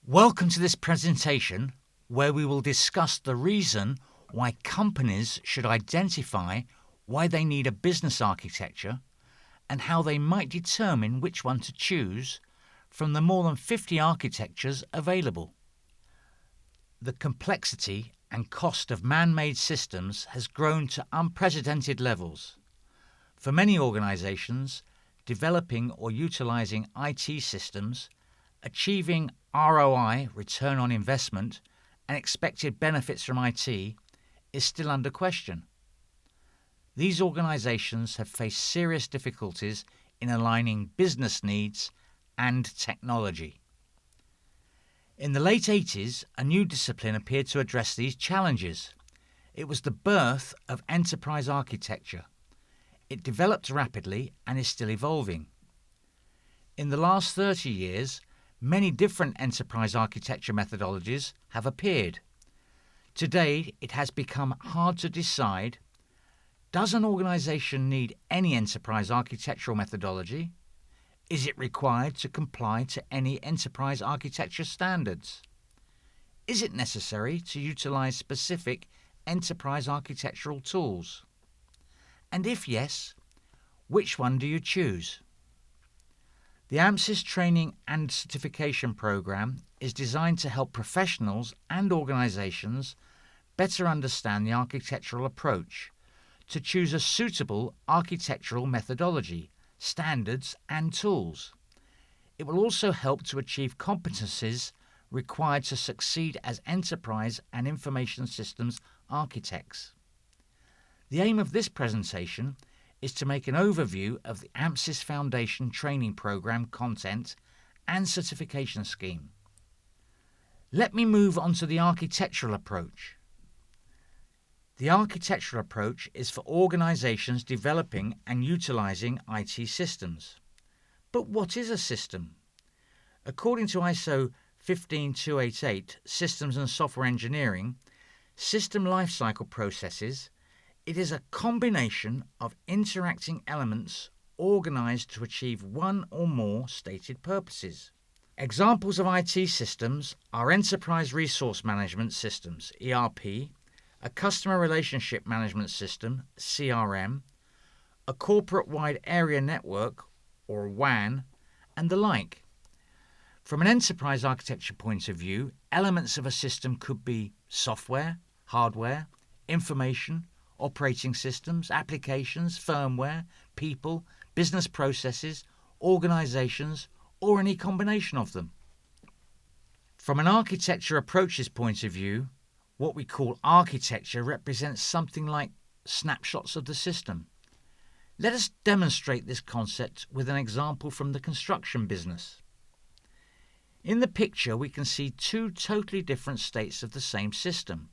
Welcome to this presentation where we will discuss the reason why companies should identify why they need a business architecture and how they might determine which one to choose from the more than 50 architectures available. The complexity and cost of man-made systems has grown to unprecedented levels. For many organizations, developing or utilizing IT systems, achieving ROI, return on investment, and expected benefits from IT is still under question. These organizations have faced serious difficulties in aligning business needs and technology. In the late 80s, a new discipline appeared to address these challenges. It was the birth of enterprise architecture. It developed rapidly and is still evolving. In the last 30 years, many different enterprise architecture methodologies have appeared. Today, it has become hard to decide, does an organization need any enterprise architectural methodology? Is it required to comply to any enterprise architecture standards? Is it necessary to utilize specific enterprise architectural tools? And if yes, which one do you choose? The AMSIS training and certification program is designed to help professionals and organizations better understand the architectural approach, to choose a suitable architectural methodology, standards, and tools. It will also help to achieve competencies required to succeed as enterprise and information systems architects. The aim of this presentation is to make an overview of the AMSIS Foundation training program content and certification scheme. Let me move on to the architectural approach. The architectural approach is for organizations developing and utilizing IT systems. But what is a system? According to ISO 15288, Systems and Software Engineering, system lifecycle processes, it is a combination of interacting elements organized to achieve one or more stated purposes. Examples of IT systems are Enterprise Resource Management Systems, ERP, a Customer Relationship Management System, CRM, a Corporate-Wide Area Network, or WAN, and the like. From an enterprise architecture point of view, elements of a system could be software, hardware, information, operating systems, applications, firmware, people, business processes, organizations, or any combination of them. From an architecture approaches point of view, what we call architecture represents something like snapshots of the system. Let us demonstrate this concept with an example from the construction business. In the picture, we can see two totally different states of the same system.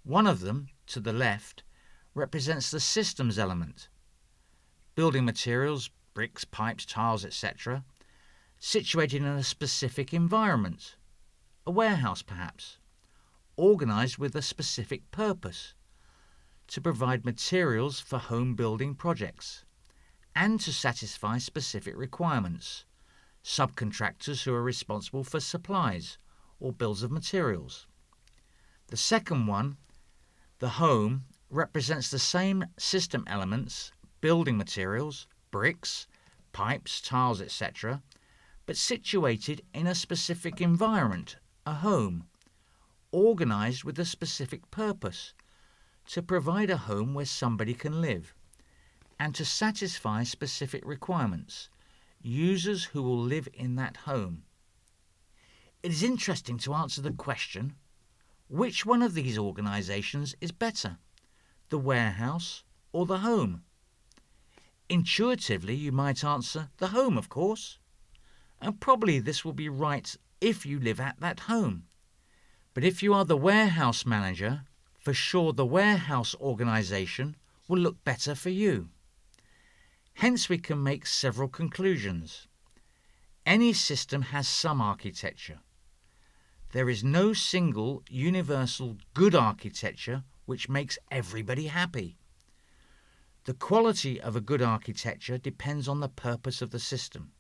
One of them, to the left, represents the systems element, building materials, bricks, pipes, tiles, etc., situated in a specific environment, a warehouse perhaps, organized with a specific purpose, to provide materials for home building projects, and to satisfy specific requirements, subcontractors who are responsible for supplies or bills of materials. The second one, the home, represents the same system elements, building materials, bricks, pipes, tiles, etc., but situated in a specific environment, a home, organized with a specific purpose, to provide a home where somebody can live, and to satisfy specific requirements, users who will live in that home. It is interesting to answer the question, which one of these organizations is better, the warehouse or the home? Intuitively, you might answer the home, of course, and probably this will be right if you live at that home. But if you are the warehouse manager, for sure the warehouse organization will look better for you. Hence, we can make several conclusions. Any system has some architecture. There is no single universal good architecture which makes everybody happy. The quality of a good architecture depends on the purpose of the system.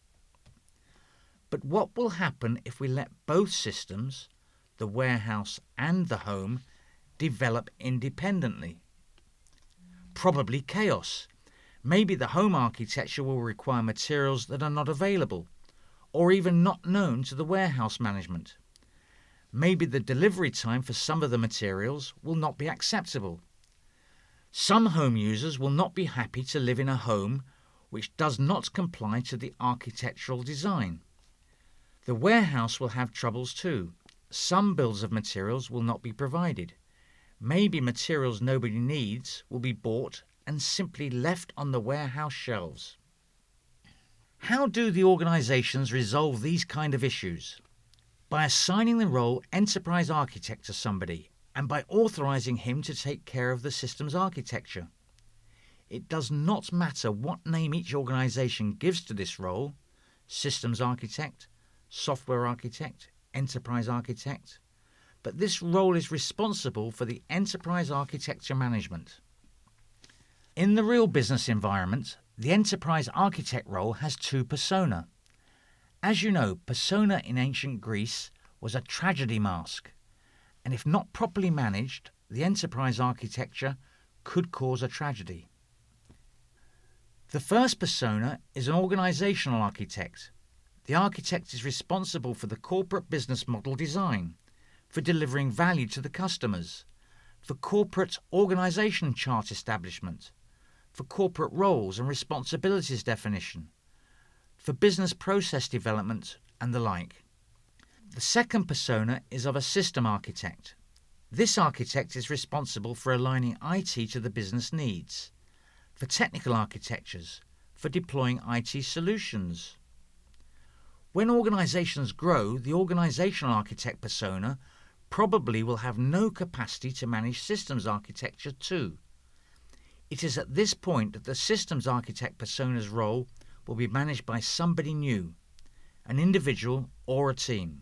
But what will happen if we let both systems, the warehouse and the home, develop independently? Probably chaos. Maybe the home architecture will require materials that are not available, or even not known to the warehouse management. Maybe the delivery time for some of the materials will not be acceptable. Some home users will not be happy to live in a home which does not comply to the architectural design. The warehouse will have troubles too. Some bills of materials will not be provided. Maybe materials nobody needs will be bought and simply left on the warehouse shelves. How do the organisations resolve these kind of issues? By assigning the role enterprise architect to somebody and by authorising him to take care of the system's architecture. It does not matter what name each organisation gives to this role: systems architect, software architect, enterprise architect, but this role is responsible for the enterprise architecture management. In the real business environment, the enterprise architect role has two persona. As you know, persona in ancient Greece was a tragedy mask, and if not properly managed, the enterprise architecture could cause a tragedy. The first persona is an organisational architect. The architect is responsible for the corporate business model design, for delivering value to the customers, for corporate organisation chart establishment, for corporate roles and responsibilities definition, for business process development and the like. The second persona is of a system architect. This architect is responsible for aligning IT to the business needs, for technical architectures, for deploying IT solutions. When organisations grow, the organisational architect persona probably will have no capacity to manage systems architecture too. It is at this point that the systems architect persona's role will be managed by somebody new, an individual or a team.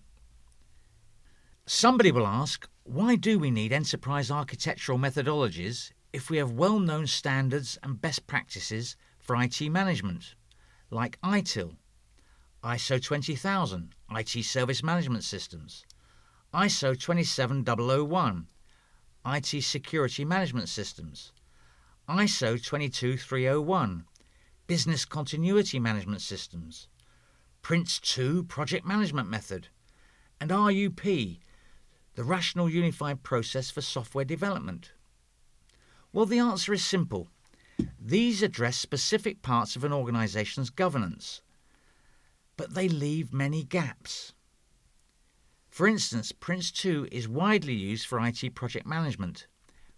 Somebody will ask, why do we need enterprise architectural methodologies if we have well-known standards and best practices for IT management, like ITIL, ISO 20000, IT Service Management Systems, ISO 27001, IT Security Management Systems, ISO 22301, Business Continuity Management Systems, PRINCE2 Project Management Method, and RUP, the Rational Unified Process for Software Development? Well, the answer is simple. These address specific parts of an organisation's governance, but they leave many gaps. For instance, PRINCE2 is widely used for IT project management,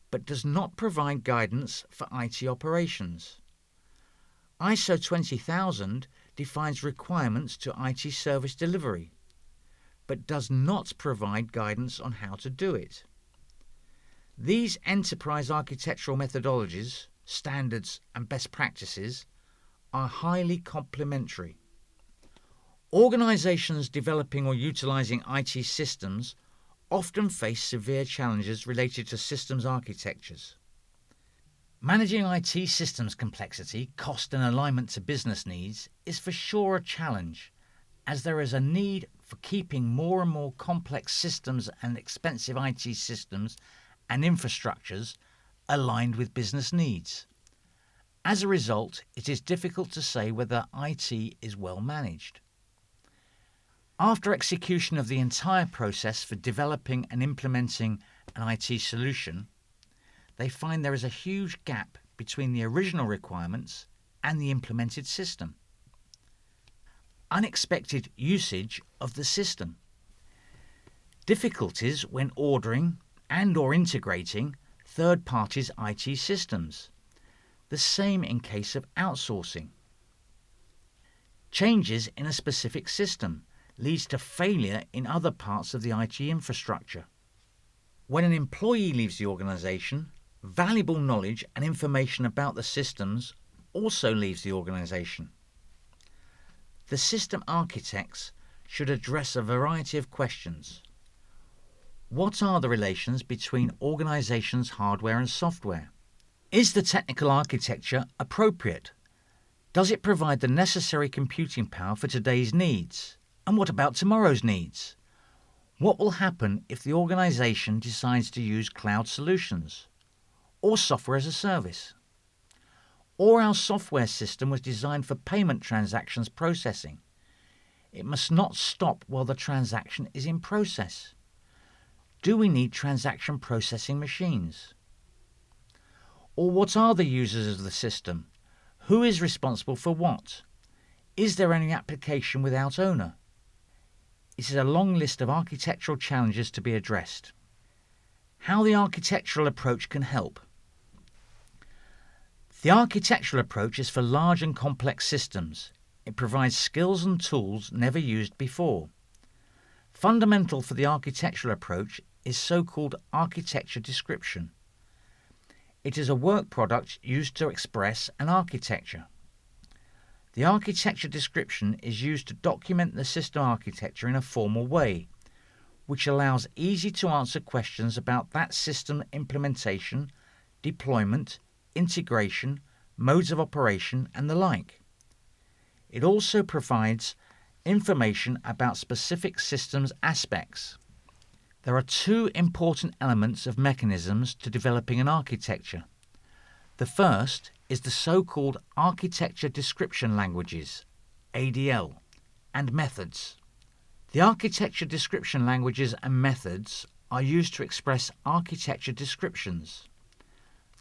but does not provide guidance for IT operations. ISO 20000 defines requirements to IT service delivery, but does not provide guidance on how to do it. These enterprise architectural methodologies, standards and best practices are highly complementary. Organisations developing or utilising IT systems often face severe challenges related to systems architectures. Managing IT systems complexity, cost and alignment to business needs is for sure a challenge, as there is a need for keeping more and more complex systems and expensive IT systems and infrastructures aligned with business needs. As a result, it is difficult to say whether IT is well managed. After execution of the entire process for developing and implementing an IT solution, they find there is a huge gap between the original requirements and the implemented system. Unexpected usage of the system. Difficulties when ordering and or integrating third parties' IT systems. The same in case of outsourcing. Changes in a specific system leads to failure in other parts of the IT infrastructure. When an employee leaves the organisation, valuable knowledge and information about the systems also leaves the organisation. The system architects should address a variety of questions. What are the relations between organisations' hardware and software? Is the technical architecture appropriate? Does it provide the necessary computing power for today's needs? And what about tomorrow's needs? What will happen if the organization decides to use cloud solutions or software as a service? Or our software system was designed for payment transactions processing. It must not stop while the transaction is in process. Do we need transaction processing machines? Or what are the users of the system? Who is responsible for what? Is there any application without owner? It is a long list of architectural challenges to be addressed. How the architectural approach can help. The architectural approach is for large and complex systems. It provides skills and tools never used before. Fundamental for the architectural approach is so-called architecture description. It is a work product used to express an architecture. The architecture description is used to document the system architecture in a formal way, which allows easy-to-answer questions about that system implementation, deployment, integration, modes of operation, and the like. It also provides information about specific systems aspects. There are two important elements of mechanisms to developing an architecture. The first is the so-called architecture description languages, ADL, and methods. The architecture description languages and methods are used to express architecture descriptions.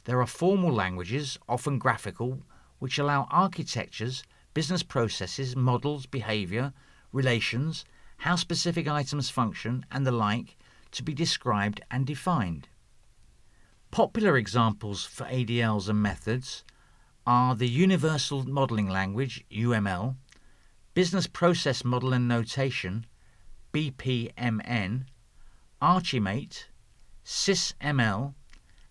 There are formal languages, often graphical, which allow architectures, business processes, models, behavior, relations, how specific items function, and the like to be described and defined. Popular examples for ADLs and methods are the Universal Modeling Language, UML, Business Process Model and Notation, BPMN, Archimate, SysML,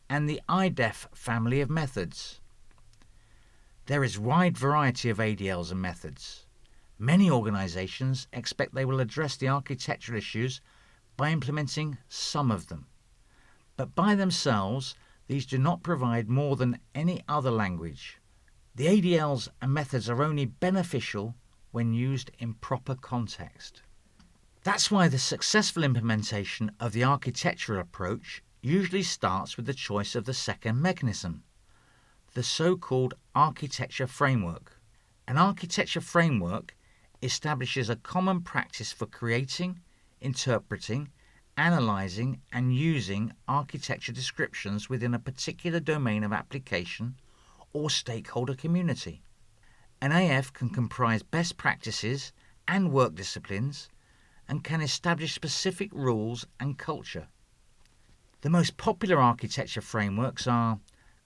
and the IDEF family of methods. There is wide variety of ADLs and methods. Many organizations expect they will address the architectural issues by implementing some of them. But by themselves, these do not provide more than any other language. The ADLs and methods are only beneficial when used in proper context. That's why the successful implementation of the architectural approach usually starts with the choice of the second mechanism, the so-called architecture framework. An architecture framework establishes a common practice for creating, interpreting, analyzing, and using architecture descriptions within a particular domain of application or stakeholder community. An AF can comprise best practices and work disciplines and can establish specific rules and culture. The most popular architecture frameworks are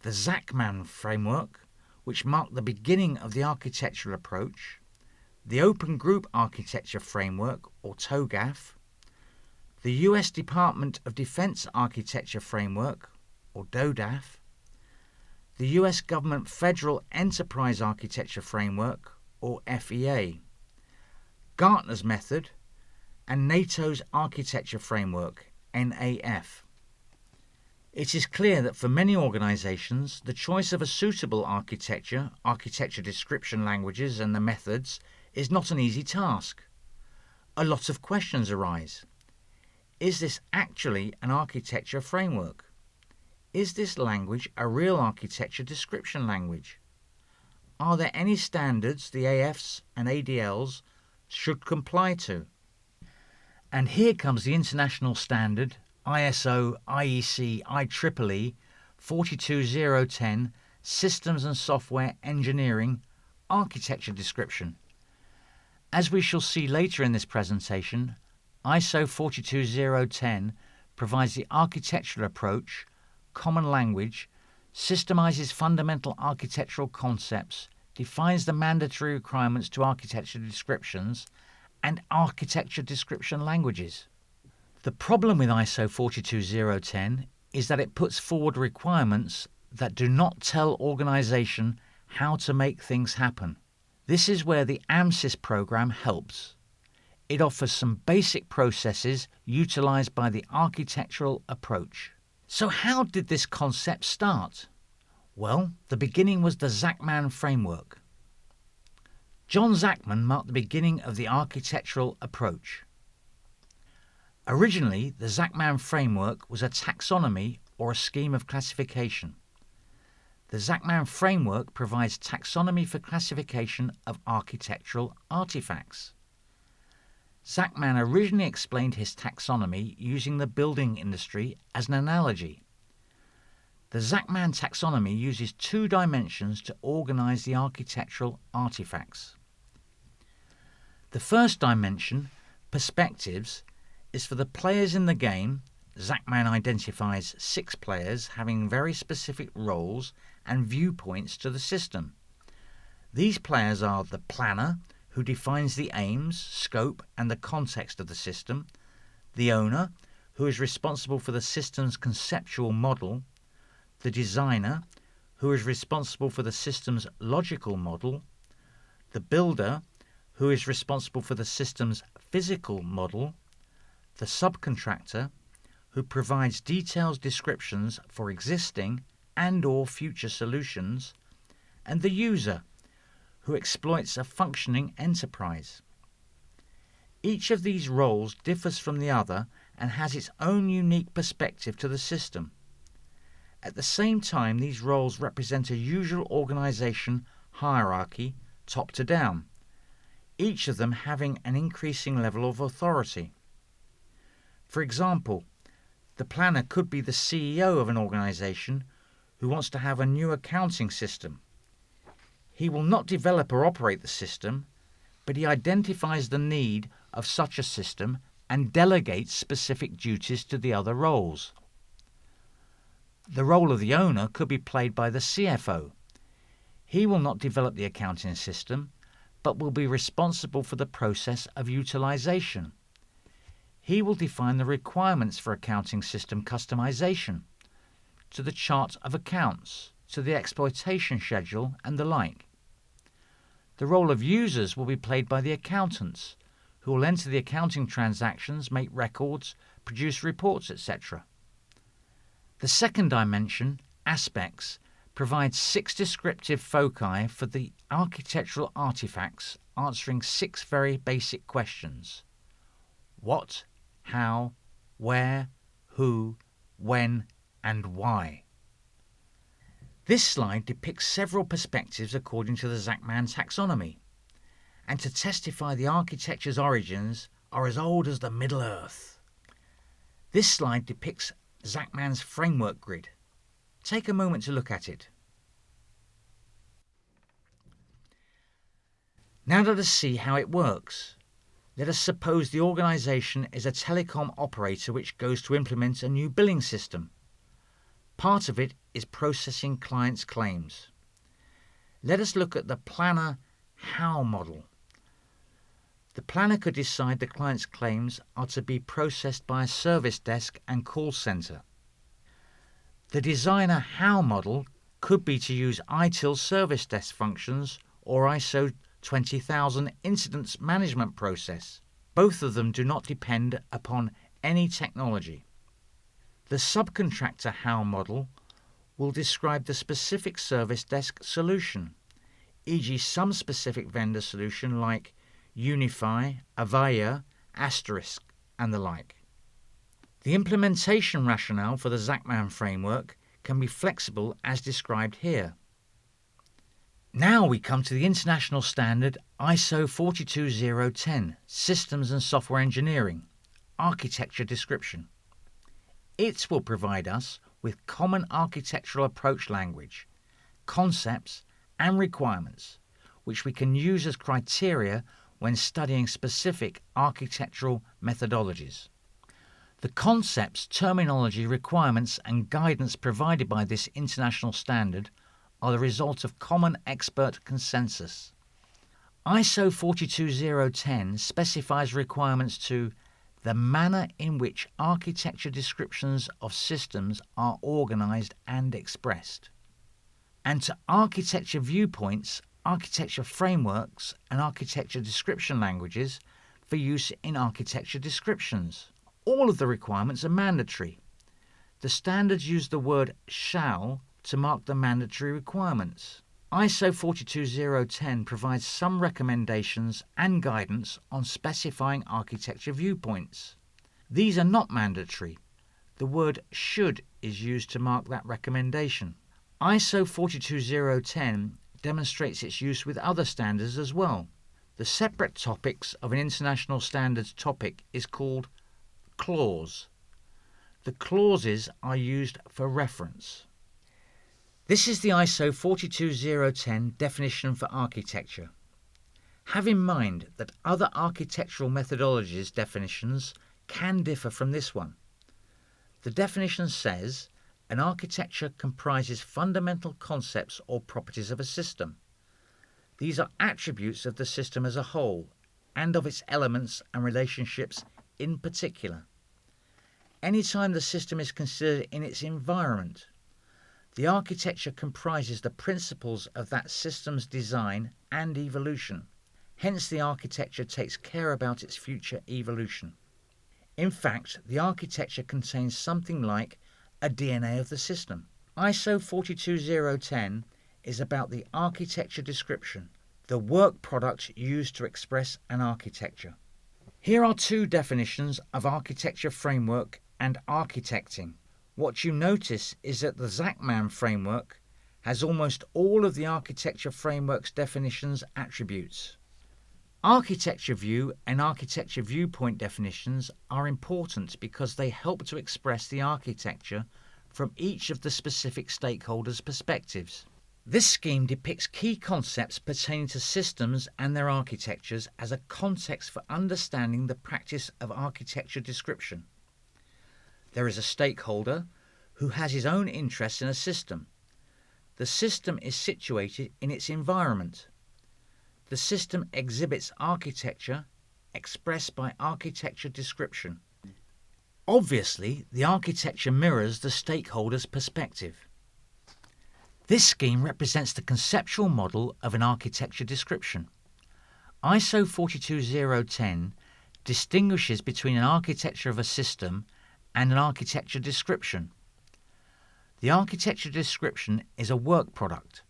the Zachman framework, which marked the beginning of the architectural approach, the Open Group Architecture Framework, or TOGAF, the US Department of Defense Architecture Framework, or DODAF, the US Government Federal Enterprise Architecture Framework, or FEA, Gartner's Method, and NATO's Architecture Framework, NAF. It is clear that for many organizations, the choice of a suitable architecture description languages, and the methods is not an easy task. A lot of questions arise. Is this actually an architecture framework? Is this language a real architecture description language? Are there any standards the AFs and ADLs should comply to? And here comes the international standard ISO IEC IEEE 42010 Systems and Software Engineering Architecture Description. As we shall see later in this presentation, ISO 42010 provides the architectural approach, common language, systemizes fundamental architectural concepts, defines the mandatory requirements to architecture descriptions, and architecture description languages. The problem with ISO 42010 is that it puts forward requirements that do not tell organization how to make things happen. This is where the AMSIS program helps. It offers some basic processes utilized by the architectural approach. So how did this concept start? Well, the beginning was the Zachman framework. John Zachman marked the beginning of the architectural approach. Originally, the Zachman framework was a taxonomy or a scheme of classification. The Zachman framework provides taxonomy for classification of architectural artifacts. Zachman originally explained his taxonomy using the building industry as an analogy. The Zachman taxonomy uses 2 dimensions to organize the architectural artifacts. The first dimension, perspectives, is for the players in the game. Zachman identifies 6 players having very specific roles and viewpoints to the system. These players are the planner, who defines the aims, scope, and the context of the system, the owner, who is responsible for the system's conceptual model, the designer, who is responsible for the system's logical model, the builder, who is responsible for the system's physical model, the subcontractor, who provides detailed descriptions for existing and/or future solutions, and the user, who exploits a functioning enterprise. Each of these roles differs from the other and has its own unique perspective to the system. At the same time, these roles represent a usual organization hierarchy, top to down, each of them having an increasing level of authority. For example, the planner could be the CEO of an organization who wants to have a new accounting system. He will not develop or operate the system, but he identifies the need of such a system and delegates specific duties to the other roles. The role of the owner could be played by the CFO. He will not develop the accounting system, but will be responsible for the process of utilization. He will define the requirements for accounting system customization, to the chart of accounts, to the exploitation schedule, and the like. The role of users will be played by the accountants, who will enter the accounting transactions, make records, produce reports, etc. The second dimension, aspects, provides 6 descriptive foci for the architectural artifacts, answering 6 very basic questions. What, how, where, who, when, and why. This slide depicts several perspectives according to the Zachman taxonomy, and to testify the architecture's origins are as old as the Middle Earth. This slide depicts Zachman's framework grid. Take a moment to look at it. Now let us see how it works. Let us suppose the organisation is a telecom operator which goes to implement a new billing system. Part of it is processing clients' claims. Let us look at the planner how model. The planner could decide the client's claims are to be processed by a service desk and call centre. The designer how model could be to use ITIL service desk functions or ISO 20000 incidents management process. Both of them do not depend upon any technology. The subcontractor how model will describe the specific service desk solution, e.g. some specific vendor solution like Unify, Avaya, Asterisk, and the like. The implementation rationale for the Zachman framework can be flexible as described here. Now we come to the international standard ISO 42010, Systems and Software Engineering, Architecture Description. It will provide us with common architectural approach language, concepts and requirements, which we can use as criteria when studying specific architectural methodologies. The concepts, terminology, requirements and guidance provided by this international standard are the result of common expert consensus. ISO 42010 specifies requirements to the manner in which architecture descriptions of systems are organized and expressed, and to architecture viewpoints, architecture frameworks, and architecture description languages for use in architecture descriptions. All of the requirements are mandatory. The standards use the word shall to mark the mandatory requirements. ISO 42010 provides some recommendations and guidance on specifying architecture viewpoints. These are not mandatory. The word should is used to mark that recommendation. ISO 42010 demonstrates its use with other standards as well. The separate topics of an international standards topic is called clause. The clauses are used for reference. This is the ISO 42010 definition for architecture. Have in mind that other architectural methodologies definitions can differ from this one. The definition says an architecture comprises fundamental concepts or properties of a system. These are attributes of the system as a whole and of its elements and relationships in particular. Anytime the system is considered in its environment, the architecture comprises the principles of that system's design and evolution. Hence, the architecture takes care about its future evolution. In fact, the architecture contains something like a DNA of the system. ISO 42010 is about the architecture description, the work product used to express an architecture. Here are two definitions of architecture framework and architecting. What you notice is that the Zachman framework has almost all of the architecture framework's definitions attributes. Architecture view and architecture viewpoint definitions are important because they help to express the architecture from each of the specific stakeholders' perspectives. This scheme depicts key concepts pertaining to systems and their architectures as a context for understanding the practice of architecture description. There is a stakeholder who has his own interests in a system. The system is situated in its environment. The system exhibits architecture expressed by architecture description. Obviously, the architecture mirrors the stakeholder's perspective. This scheme represents the conceptual model of an architecture description. ISO 42010 distinguishes between an architecture of a system and an architecture description. The architecture description is a work product.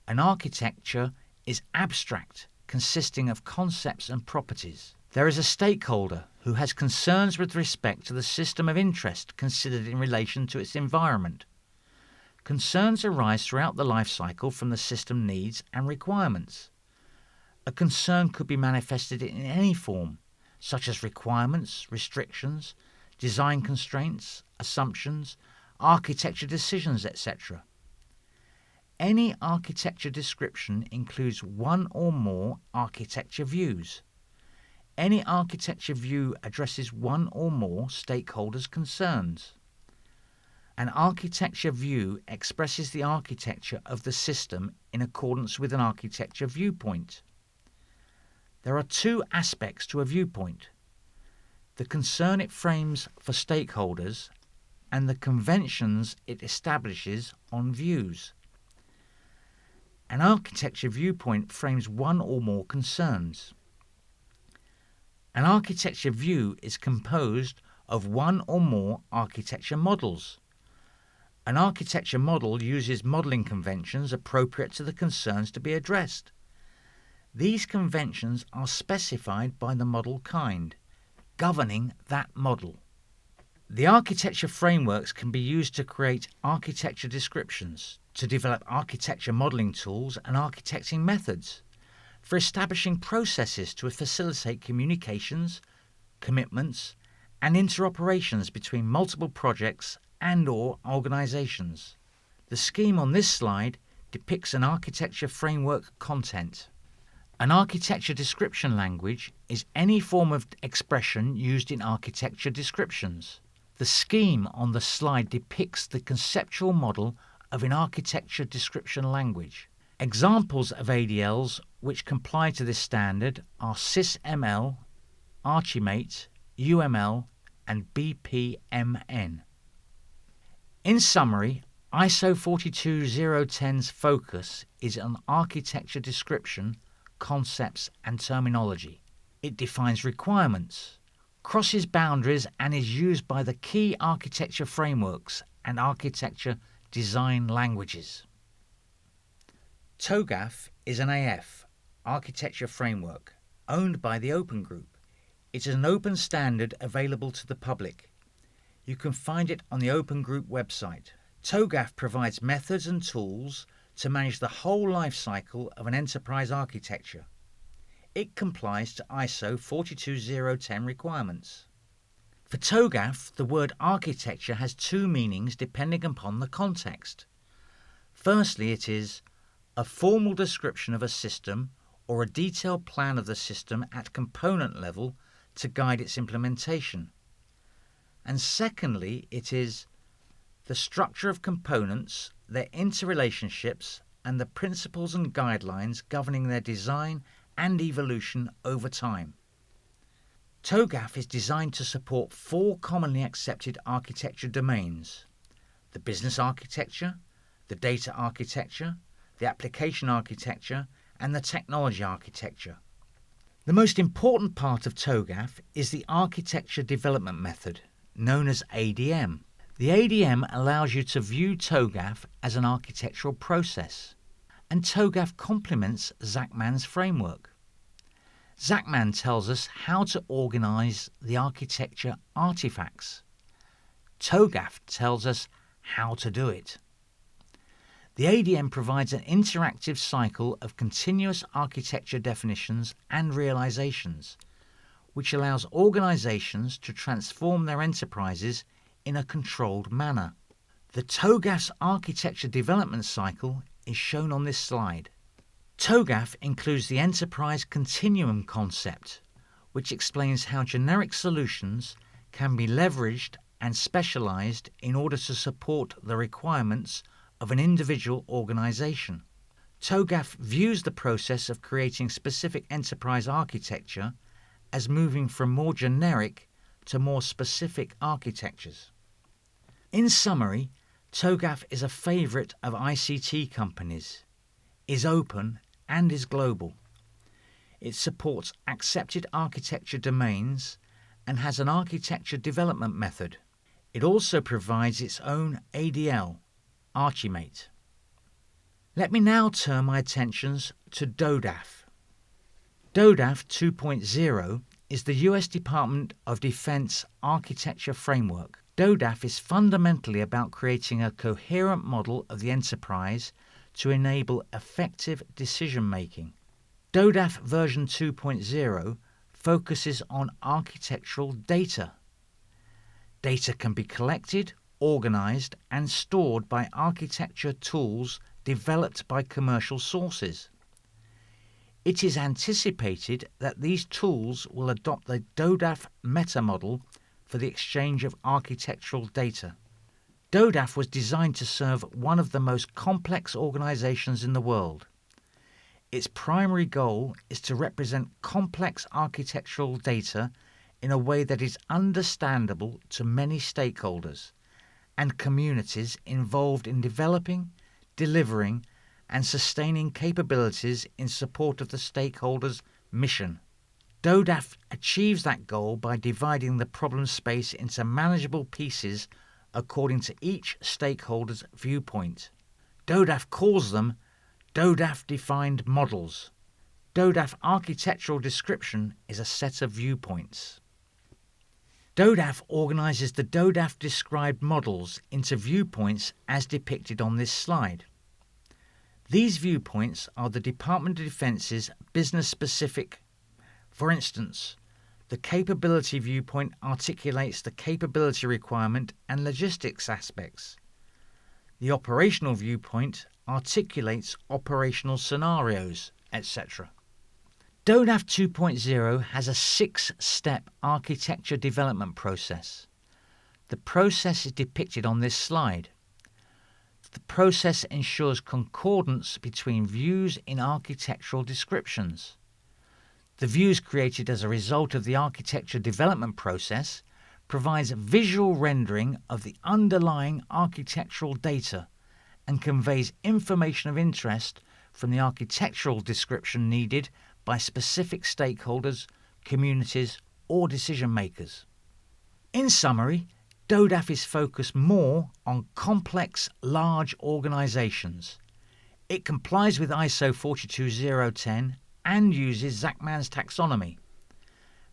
An architecture is abstract, consisting of concepts and properties. There is a stakeholder who has concerns with respect to the system of interest considered in relation to its environment. Concerns arise throughout the life cycle from the system needs and requirements. A concern could be manifested in any form, such as requirements, restrictions, design constraints, assumptions, architecture decisions, etc. Any architecture description includes one or more architecture views. Any architecture view addresses one or more stakeholders' concerns. An architecture view expresses the architecture of the system in accordance with an architecture viewpoint. There are two aspects to a viewpoint: the concern it frames for stakeholders and the conventions it establishes on views. An architecture viewpoint frames one or more concerns. An architecture view is composed of one or more architecture models. An architecture model uses modelling conventions appropriate to the concerns to be addressed. These conventions are specified by the model kind, governing that model. The architecture frameworks can be used to create architecture descriptions, to develop architecture modelling tools and architecting methods, for establishing processes to facilitate communications, commitments, and interoperations between multiple projects and/or organizations. The scheme on this slide depicts an architecture framework content. An architecture description language is any form of expression used in architecture descriptions. The scheme on the slide depicts the conceptual model of an architecture description language. Examples of ADLs which comply to this standard are SysML, Archimate, UML, and BPMN. In summary, ISO 42010's focus is on architecture description, concepts, and terminology. It defines requirements, crosses boundaries, and is used by the key architecture frameworks and architecture design languages. TOGAF is an AF, architecture framework, owned by the Open Group. It is an open standard available to the public. You can find it on the Open Group website. TOGAF provides methods and tools to manage the whole life cycle of an enterprise architecture. It complies to ISO 42010 requirements. For TOGAF, the word architecture has two meanings depending upon the context. Firstly, it is a formal description of a system or a detailed plan of the system at component level to guide its implementation. And secondly, it is the structure of components, their interrelationships, and the principles and guidelines governing their design and evolution over time. TOGAF is designed to support four commonly accepted architecture domains: the business architecture, the data architecture, the application architecture, and the technology architecture. The most important part of TOGAF is the architecture development method, known as ADM. The ADM allows you to view TOGAF as an architectural process, and TOGAF complements Zachman's framework. Zachman tells us how to organize the architecture artifacts. TOGAF tells us how to do it. The ADM provides an interactive cycle of continuous architecture definitions and realizations, which allows organizations to transform their enterprises in a controlled manner. The TOGAF's architecture development cycle is shown on this slide. TOGAF includes the enterprise continuum concept, which explains how generic solutions can be leveraged and specialized in order to support the requirements of an individual organization. TOGAF views the process of creating specific enterprise architecture as moving from more generic to more specific architectures. In summary, TOGAF is a favorite of ICT companies, is open and is global. It supports accepted architecture domains and has an architecture development method. It also provides its own ADL, Archimate. Let me now turn my attentions to DODAF. DODAF 2.0 is the US Department of Defense architecture framework. DODAF is fundamentally about creating a coherent model of the enterprise to enable effective decision-making. DODAF version 2.0 focuses on architectural data. Data can be collected, organized, and stored by architecture tools developed by commercial sources. It is anticipated that these tools will adopt the DODAF meta model for the exchange of architectural data. DODAF was designed to serve one of the most complex organizations in the world. Its primary goal is to represent complex architectural data in a way that is understandable to many stakeholders and communities involved in developing, delivering, and sustaining capabilities in support of the stakeholders' mission. DODAF achieves that goal by dividing the problem space into manageable pieces according to each stakeholder's viewpoint. DODAF calls them DODAF-defined models. DODAF architectural description is a set of viewpoints. DODAF organizes the DODAF-described models into viewpoints as depicted on this slide. These viewpoints are the Department of Defense's business-specific. For instance, the capability viewpoint articulates the capability requirement and logistics aspects. The operational viewpoint articulates operational scenarios, etc. DODAF 2.0 has a 6-step architecture development process. The process is depicted on this slide. The process ensures concordance between views in architectural descriptions. The views created as a result of the architecture development process provides a visual rendering of the underlying architectural data and conveys information of interest from the architectural description needed by specific stakeholders, communities, or decision makers. In summary, DODAF is focused more on complex, large organizations. It complies with ISO 42010 and uses Zachman's taxonomy.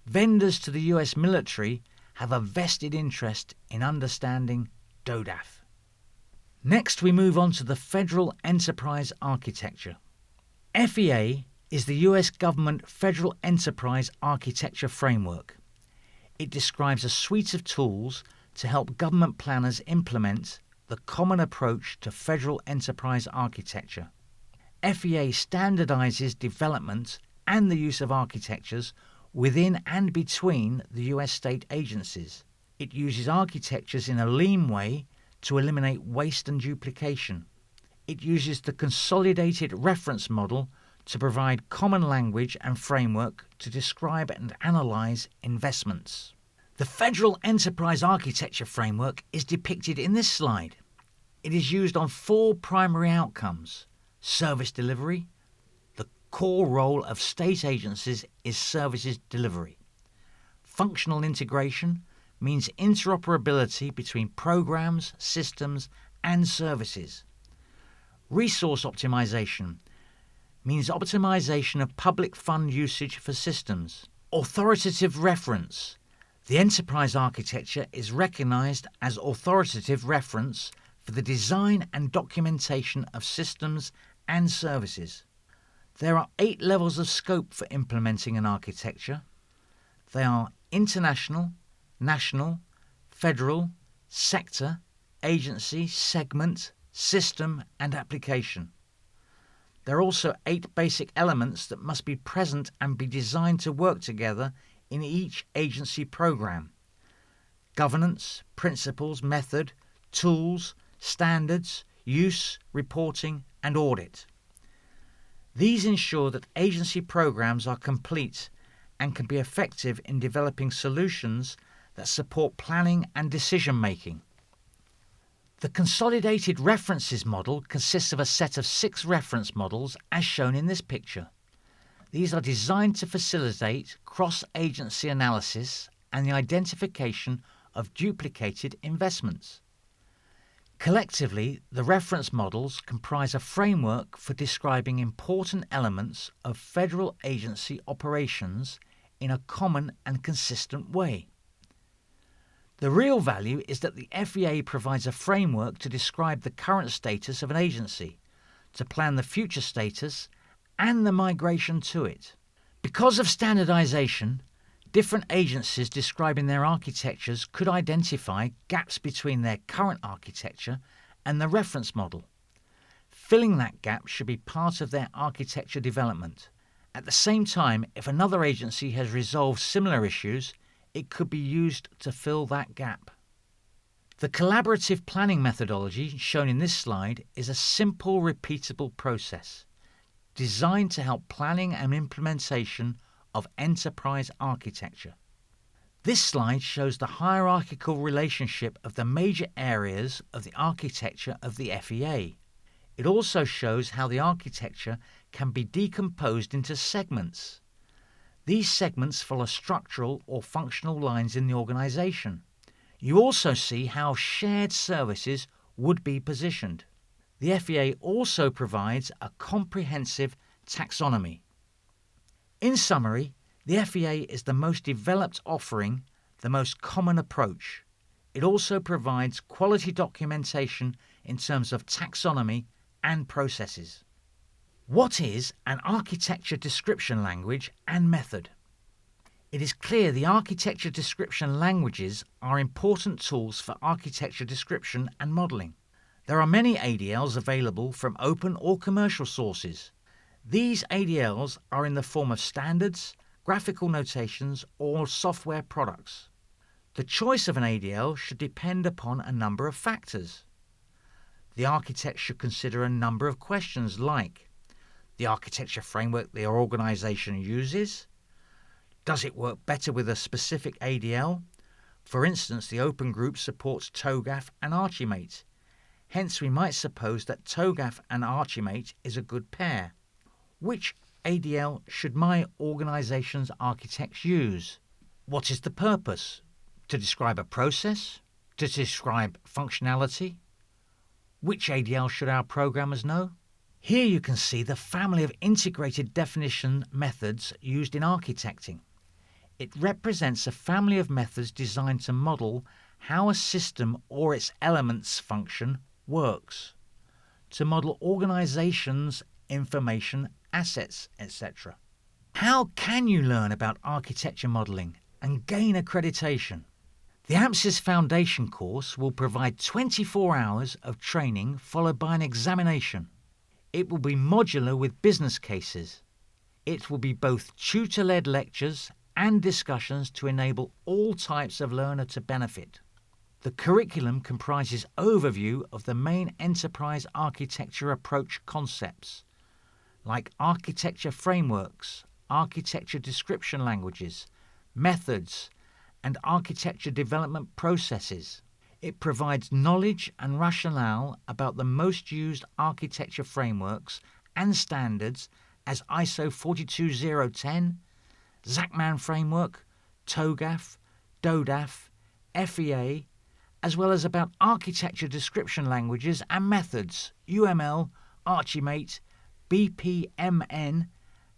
Vendors to the US military have a vested interest in understanding DODAF. Next, we move on to the Federal Enterprise Architecture. FEA is the US government Federal Enterprise Architecture Framework. It describes a suite of tools to help government planners implement the common approach to federal enterprise architecture. FEA standardizes development and the use of architectures within and between the US state agencies. It uses architectures in a lean way to eliminate waste and duplication. It uses the consolidated reference model to provide common language and framework to describe and analyze investments. The Federal Enterprise Architecture Framework is depicted in this slide. It is used on 4 primary outcomes: service delivery. The core role of state agencies is services delivery. Functional integration means interoperability between programs, systems, and services. Resource optimization means optimization of public fund usage for systems. Authoritative reference. The enterprise architecture is recognized as authoritative reference for the design and documentation of systems and services. There are 8 levels of scope for implementing an architecture. They are international, national, federal, sector, agency, segment, system, and application. There are also 8 basic elements that must be present and be designed to work together in each agency program: governance, principles, method, tools, standards, use, reporting, and audit. These ensure that agency programs are complete and can be effective in developing solutions that support planning and decision-making. The Consolidated References Model consists of a set of 6 reference models as shown in this picture. These are designed to facilitate cross-agency analysis and the identification of duplicated investments. Collectively, the reference models comprise a framework for describing important elements of federal agency operations in a common and consistent way. The real value is that the FEA provides a framework to describe the current status of an agency, to plan the future status, and the migration to it. Because of standardization, different agencies describing their architectures could identify gaps between their current architecture and the reference model. Filling that gap should be part of their architecture development. At the same time, if another agency has resolved similar issues, it could be used to fill that gap. The collaborative planning methodology shown in this slide is a simple, repeatable process designed to help planning and implementation of enterprise architecture. This slide shows the hierarchical relationship of the major areas of the architecture of the FEA. It also shows how the architecture can be decomposed into segments. These segments follow structural or functional lines in the organization. You also see how shared services would be positioned. The FEA also provides a comprehensive taxonomy. In summary, the FEA is the most developed offering, the most common approach. It also provides quality documentation in terms of taxonomy and processes. What is an architecture description language and method? It is clear the architecture description languages are important tools for architecture description and modelling. There are many ADLs available from open or commercial sources. These ADLs are in the form of standards, graphical notations, or software products. The choice of an ADL should depend upon a number of factors. The architect should consider a number of questions like the architecture framework their organization uses. Does it work better with a specific ADL? For instance, the Open Group supports TOGAF and Archimate. Hence, we might suppose that TOGAF and Archimate is a good pair. Which ADL should my organization's architects use? What is the purpose? To describe a process? To describe functionality? Which ADL should our programmers know? Here you can see the family of integrated definition methods used in architecting. It represents a family of methods designed to model how a system or its elements function works, to model organizations, information, assets, etc. How can you learn about architecture modeling and gain accreditation? The AMSIS Foundation course will provide 24 hours of training followed by an examination. It will be modular with business cases. It will be both tutor-led lectures and discussions to enable all types of learner to benefit. The curriculum comprises overview of the main enterprise architecture approach concepts, like architecture frameworks, architecture description languages, methods, and architecture development processes. It provides knowledge and rationale about the most used architecture frameworks and standards as ISO 42010, Zachman Framework, TOGAF, DODAF, FEA, as well as about architecture description languages and methods, UML, Archimate, BPMN,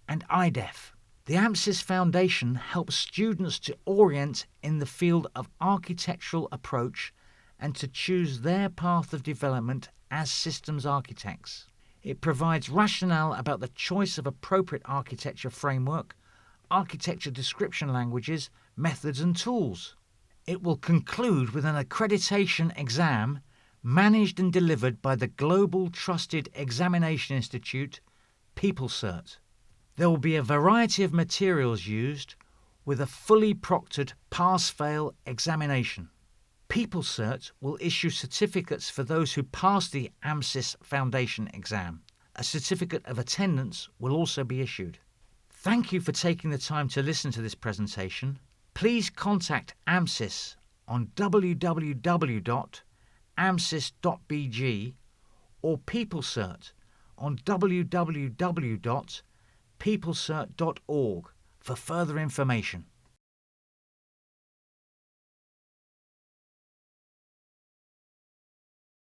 and IDEF. The AMSIS Foundation helps students to orient in the field of architectural approach and to choose their path of development as systems architects. It provides rationale about the choice of appropriate architecture framework, architecture description languages, methods and tools. It will conclude with an accreditation exam managed and delivered by the Global Trusted Examination Institute, PeopleCert. There will be a variety of materials used with a fully proctored pass-fail examination. PeopleCert will issue certificates for those who pass the AMSIS Foundation exam. A certificate of attendance will also be issued. Thank you for taking the time to listen to this presentation. Please contact AMSIS on www.amsis.bg or PeopleCert on www.peoplecert.org for further information.